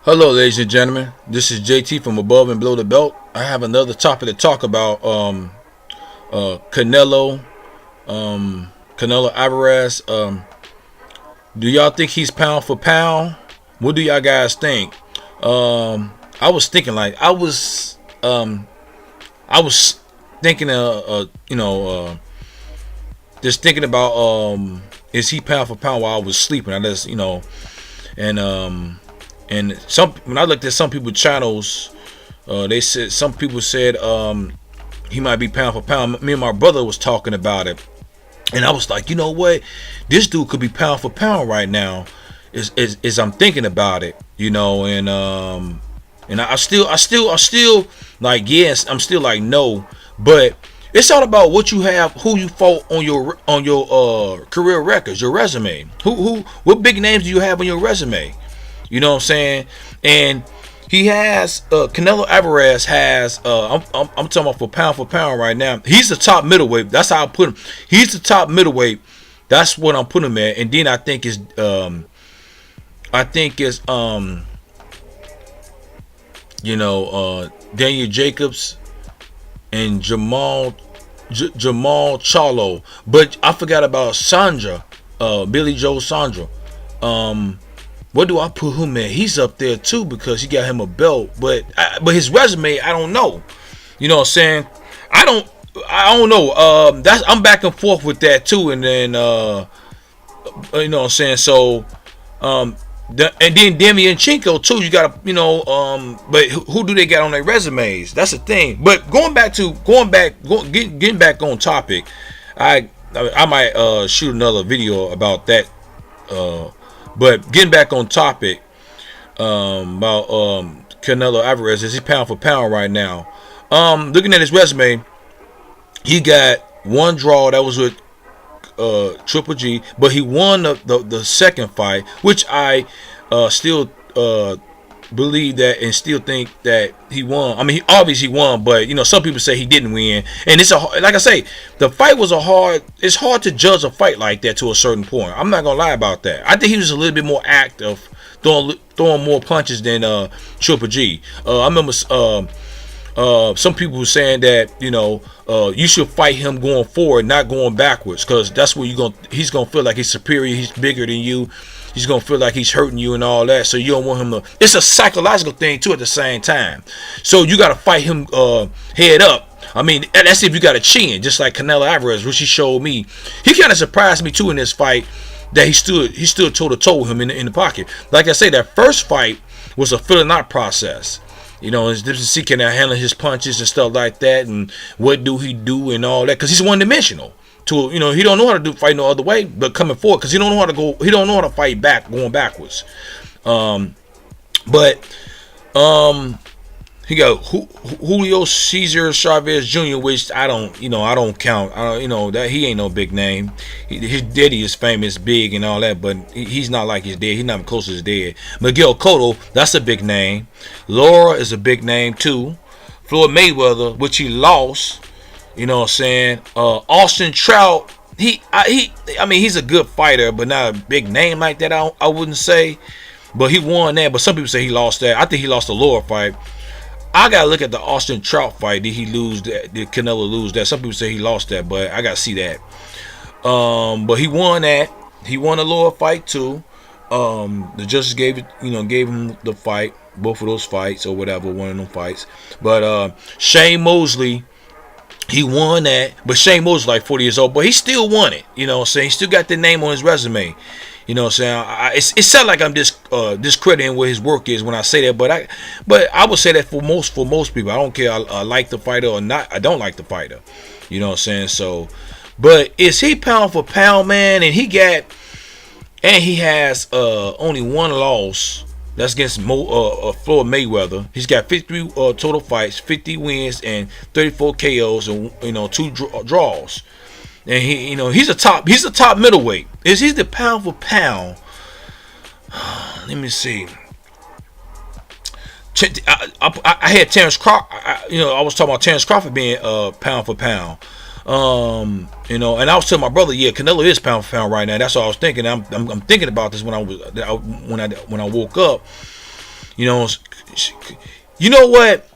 Hello, ladies and gentlemen. This is JT from Above and Below the Belt. I have another topic to talk about. Canelo, Canelo Alvarez. Do y'all think he's pound for pound? What do y'all guys think? I was thinking I was thinking just thinking about is he pound for pound while I was sleeping? I just and some when I looked at some people's channels, they said some people said he might be pound for pound. Me and my brother was talking about it, and I was like, you know what, this dude could be pound for pound right now. Is I'm thinking about it, and I still like yes, I'm still like no, but it's all about what you have, who you fought on your career records, your resume. What big names do you have on your resume? You know what I'm saying? And he has Canelo Alvarez has I'm talking about for pound right now. He's the top middleweight. That's how I put him. He's the top middleweight. That's what I'm putting him at. And then I think it's Daniel Jacobs and Jamal Charlo. But I forgot about Sandra, Billy Joe Sandra. What do I put him at? He's up there too because he got him a belt, but his resume, I don't know. You know what I'm saying? I don't know. I'm back and forth with that too, and then you know what I'm saying. So and then Demian Chinko too. You got to but who do they got on their resumes? That's the thing. But getting back on topic, I might shoot another video about that. But getting back on topic about Canelo Alvarez, is he pound for pound right now? Looking at his resume, he got one draw that was with Triple G, but he won the second fight, which I still believe that and still think that he won. I mean, he obviously won, but some people say he didn't win, and like I say, the fight was it's hard to judge a fight like that to a certain point. I'm not gonna lie about that. I think he was a little bit more active, throwing more punches than Triple G. I remember some people were saying that you should fight him going forward, not going backwards, because that's where he's gonna feel like he's superior, he's bigger than you. He's gonna feel like he's hurting you and all that, so you don't want him to. It's a psychological thing too at the same time. So you gotta fight him head up. I mean, that's if you got a chin, just like Canelo Alvarez, which he showed me. He kind of surprised me too in this fight that he stood toe to toe with him in the pocket. Like I say, that first fight was a filling out process. It's different to see can I handle his punches and stuff like that, and what do he do and all that, because he's one dimensional. He don't know how to fight no other way but coming forward, because he don't know how to fight back going backwards. He got Julio Cesar Chavez Jr., which I don't count. That he ain't no big name. His daddy is famous, big and all that, but he's not like his dad. He's not close to his dad. Miguel Cotto, that's a big name. Laura is a big name too. Floyd Mayweather, which he lost. You know what I'm saying? Austin Trout, he's a good fighter, but not a big name like that, I wouldn't say. But he won that, but some people say he lost that. I think he lost the lower fight. I gotta look at the Austin Trout fight. Did he lose that? Did Canelo lose that? Some people say he lost that, but I gotta see that. But he won that. He won the lower fight too. The judges gave him the fight, both of those fights or whatever, one of them fights. But Shane Mosley, he won that, but Shane Mosley's like 40 years old, but he still won it. You know what I'm saying? He still got the name on his resume. You know what I'm saying? It sounds like I'm discrediting what his work is when I say that, but I would say that for most people. I don't care. I like the fighter or not. I don't like the fighter. You know what I'm saying? So, but is he pound for pound, man? And he has only one loss. That's against Floyd Mayweather. He's got 53 total fights, 50 wins, and 34 KOs, and 2 draws. And he's a top middleweight. Is he the pound for pound? Let me see. I had Terrence Crawford. I was talking about Terrence Crawford being pound for pound. And I was telling my brother, yeah, Canelo is pound for pound right now. That's what I was thinking. I'm thinking about this when I woke up. You know, you know what?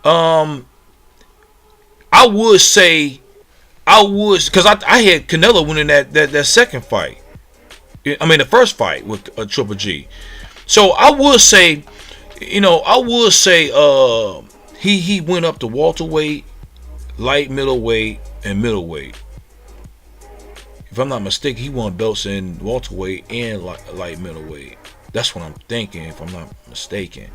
I would say because I had Canelo winning that second fight. I mean the first fight with Triple G. So I would say, he went up to welterweight, light middleweight, and middleweight. If I'm not mistaken, he won belts in welterweight and light middleweight. That's what I'm thinking, if I'm not mistaken.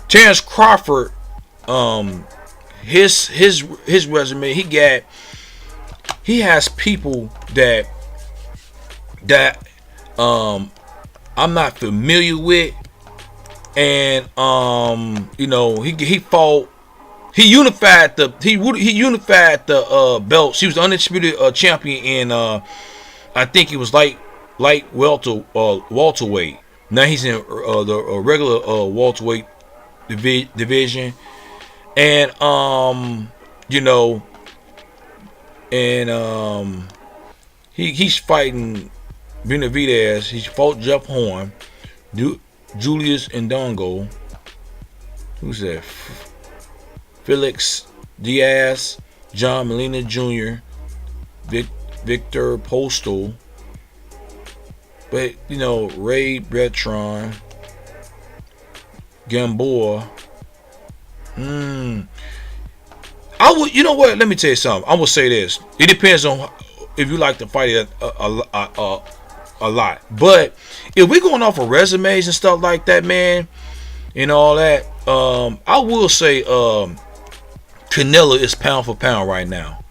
Terrence Crawford, his resume, he has people that I'm not familiar with, and he unified the belts. He was the undisputed champion in I think it was light welterweight. Now he's in the regular welterweight division, and he's fighting Benavidez. He fought Jeff Horn, Julius Ndongo. Who's that? Felix Diaz, John Molina Jr., Victor Postal. But Ray Bertrand, Gamboa. I would. You know what? Let me tell you something. I will say this. It depends on if you like to fight a lot. But if we're going off of resumes and stuff like that, man, and all that, I will say Canelo is pound for pound right now.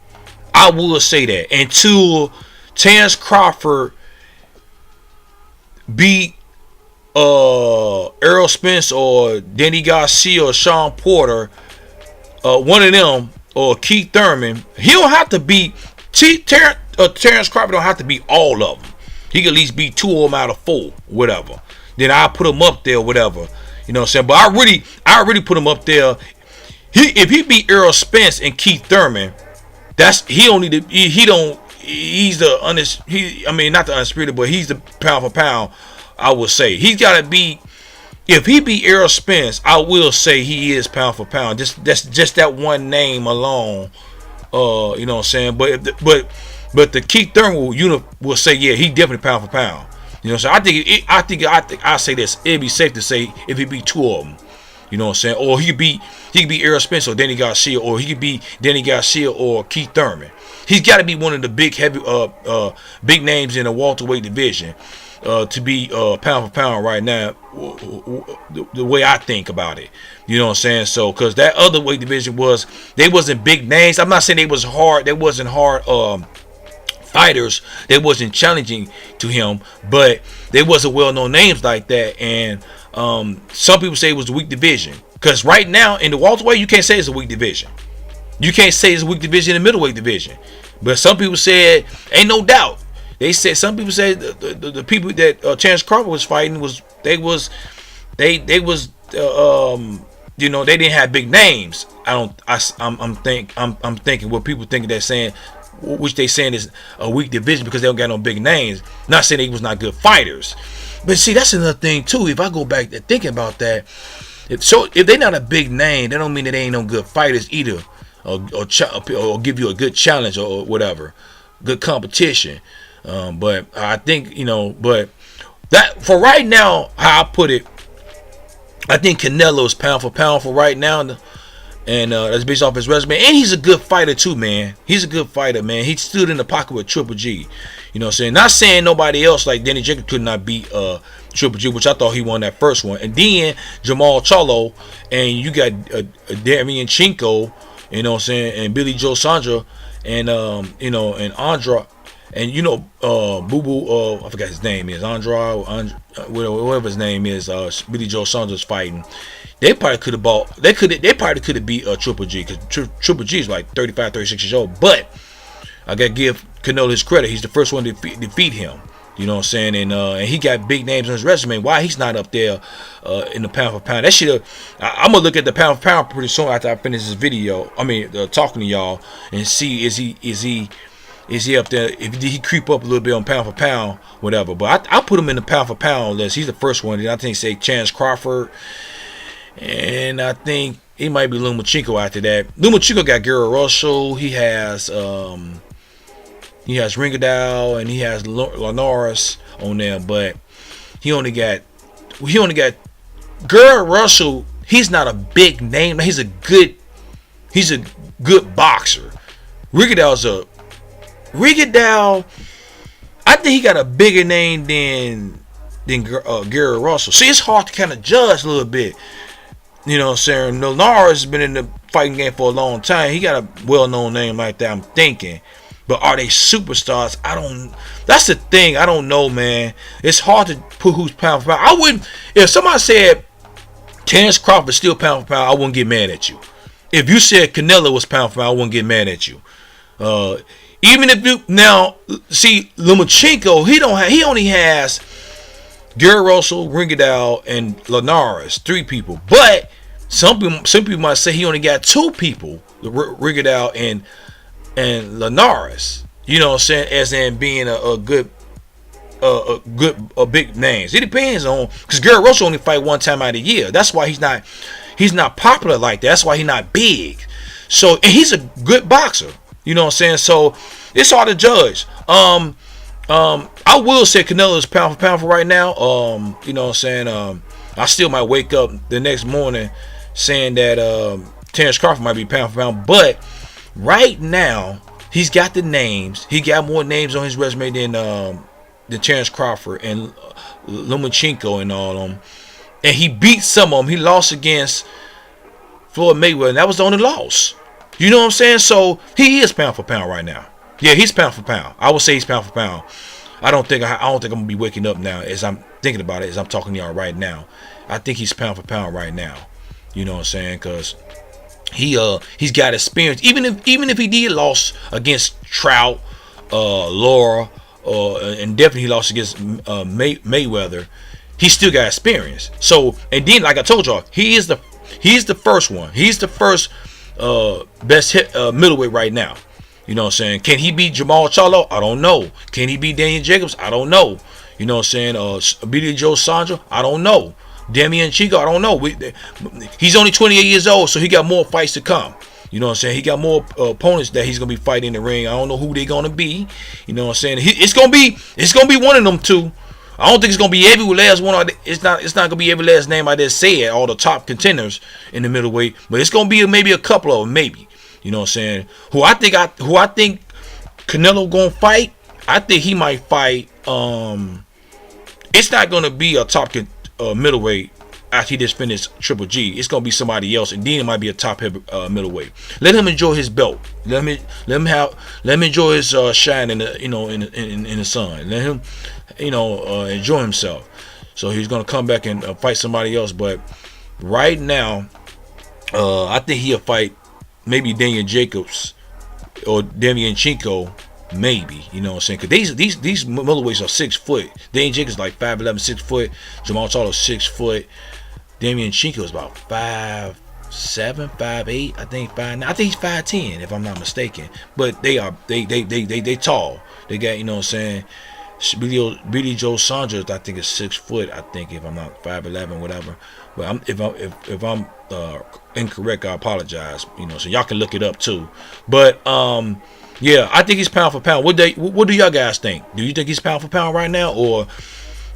I will say that until Terrence Crawford beat Errol Spence or Danny Garcia or Sean Porter, one of them, or Keith Thurman. He don't have to beat Terrence Crawford. Don't have to beat all of them. He can at least beat 2 of them out of 4, whatever. Then I'll put him up there, whatever. You know what I'm saying? But I really put him up there. If he beat Errol Spence and Keith Thurman, he's not the undisputed, but he's the pound for pound. I would say he's got to be. If he beat Errol Spence, I will say he is pound for pound. That's just that one name alone. You know what I'm saying? But the Keith Thurman will say, yeah, he definitely pound for pound. You know what I'm saying? I think I say this. It'd be safe to say if he beat 2 of them. You know what I'm saying? Or he could beat Errol Spence or Danny Garcia, or he could beat Danny Garcia or Keith Thurman. He's got to be one of the big big names in the welterweight division to be pound for pound right now. The way I think about it, you know what I'm saying? So, because that other weight division they wasn't big names. I'm not saying they was hard. They wasn't hard fighters. They wasn't challenging to him, but they wasn't well-known names like that. And some people say it was a weak division, because right now in the welterweight you can't say it's a weak division. You can't say it's a weak division in the middleweight division. But some people said, ain't no doubt. Some people said the people that Terrence Crawford was fighting they didn't have big names. I'm thinking what people think they're saying, which they saying is a weak division because they don't got no big names. Not saying they was not good fighters. But see, that's another thing too. If I go back to thinking about that, if they're not a big name, that don't mean that they ain't no good fighters either, or give you a good challenge or whatever, good competition. But I think but that for right now, how I put it, I think Canelo is pound for pound for right now, and that's based off his resume. And he's a good fighter too, man. He's a good fighter, man. He stood in the pocket with Triple G. You know what I'm saying? Not saying nobody else like Danny Jacobs could not beat Triple G, which I thought he won that first one. And then Jamal Charlo, and you got Darian Chinko, you know what I'm saying, and Billy Joe Sandra, and and Andra, and Boo Boo, I forgot his name is whatever his name is. Billy Joe Sandra's fighting. They probably could have bought. They probably could have beat Triple G, because Triple G is like 35, 36 years old. But I gotta give Canelo his credit. He's the first one to defeat him. You know what I'm saying? And he got big names on his resume. Why he's not up there in the pound for pound? That shit. I'm gonna look at the pound for pound pretty soon after I finish this video. I mean, talking to y'all, and see is he Is he up there? If he creep up a little bit on pound for pound, whatever. But I put him in the pound for pound list. He's the first one. Then I think say Chance Crawford, and I think he might be Lomachenko after that. Lomachenko got Gary Russell. He has Ringadal, and he has Linares on there. But he only got Gary Russell. He's not a big name. He's a good boxer. Rigondeaux, I think he got a bigger name than Gary Russell. See, it's hard to kind of judge a little bit. You know what I'm saying? Linares has been in the fighting game for a long time. He got a well-known name like that, I'm thinking. But are they superstars? That's the thing. I don't know, man. It's hard to put who's pound for pound. I wouldn't, if somebody said Terence Crawford still pound for pound, I wouldn't get mad at you. If you said Canelo was pound for pound, I wouldn't get mad at you. Even if you now see Lomachenko, he only has Gary Russell, Ringadal, and Linares, 3 people. But some people might say he only got 2 people, Ringadal and Linares. You know what I'm saying? As in being a big names. It depends on, because Gary Russell only fight 1 time out of the year. That's why he's not popular like that. That's why he's not big. So, and he's a good boxer. You know what I'm saying? So it's hard to judge. I will say Canelo is pound for pound for right now. You know what I'm saying? I still might wake up the next morning saying that Terence Crawford might be pound for pound. But right now, he's got the names. He got more names on his resume than Terence Crawford and Lomachenko and all of them. And he beat some of them. He lost against Floyd Mayweather, and that was the only loss. You know what I'm saying? So he is pound for pound right now. Yeah, he's pound for pound. I would say he's pound for pound. I don't think I'm gonna be waking up now as I'm thinking about it, as I'm talking to y'all right now. I think he's pound for pound right now. You know what I'm saying? Because he's got experience. Even if he did lost against Trout, Laura, and definitely he lost against Mayweather, he still got experience. So, and then like I told y'all, he's the first one. He's the first best middleweight right now. You know what I'm saying? Can he beat Jamal Charlo? I don't know. Can he beat Daniel Jacobs? I don't know. You know what I'm saying? Billy Joe Sandro? I don't know. Damian Chico? I don't know. He's only 28 years old, so he got more fights to come. You know what I'm saying? He got more opponents that he's gonna be fighting in the ring. I don't know who they're gonna be. You know what I'm saying? It's gonna be one of them 2. I don't think it's gonna be every last one. It's not gonna be every last name I just said. All the top contenders in the middleweight, but it's gonna be maybe a couple of them, maybe. You know what I'm saying? Who I think Canelo gonna fight? I think he might fight. It's not gonna be a top middleweight after he just finished Triple G. It's gonna be somebody else, and then it might be a top middleweight. Let him enjoy his belt. Let him enjoy his shine in the in the sun. Let him enjoy himself. So he's gonna come back and fight somebody else. But right now, I think he'll fight maybe Daniel Jacobs or Damian Chico, maybe. You know what I'm saying? Because these middleweights are 6 foot. Daniel Jacobs like 5'11", 6 foot. Jamal Charlo 6 foot. Damian Chico is about 5'7", 5'8", I think 5'9". I think he's 5'10", if I'm not mistaken. But they tall. They got, you know what I'm saying, Billy Joe Saunders, I think is 6 foot. I think, if I'm not 5'11", whatever. But if I'm incorrect, I apologize. You know, so y'all can look it up too. But yeah, I think he's pound for pound. What do y'all guys think? Do you think he's pound for pound right now, or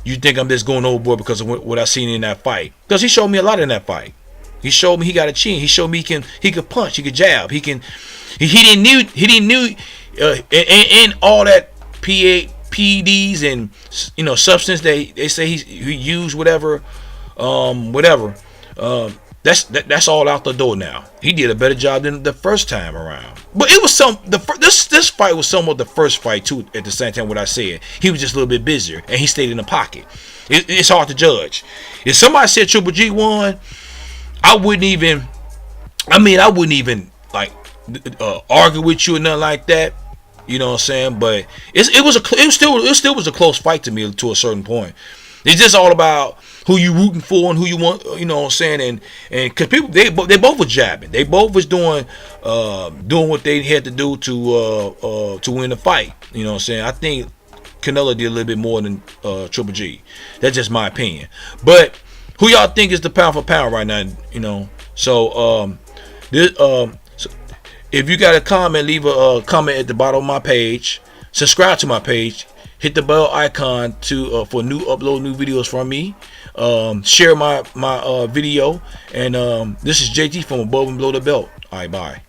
you think I'm just going overboard because of what I seen in that fight? Because he showed me a lot in that fight. He showed me he got a chin. He showed me he could punch. He could jab. He didn't knew and all that PDs and substance that they say he used, whatever. That's all out the door now. He did a better job than the first time around. But it was this fight was somewhat the first fight too. At the same time, what I said, he was just a little bit busier and he stayed in the pocket. It's hard to judge. If somebody said Triple G won, I wouldn't even like argue with you or nothing like that. You know what I'm saying? But it still was a close fight to me to a certain point. It's just all about who you rooting for and who you want, you know what I'm saying, and because people they both were jabbing, they both was doing what they had to do to win the fight. You know what I'm saying? I think Canelo did a little bit more than Triple G. That's just my opinion. But who y'all think is the pound for pound right now? You know, so so if you got a comment, leave a comment at the bottom of my page. Subscribe to my page. Hit the bell icon to for new videos from me. Share my video. And this is JT from Above and Below the Belt. All right, bye.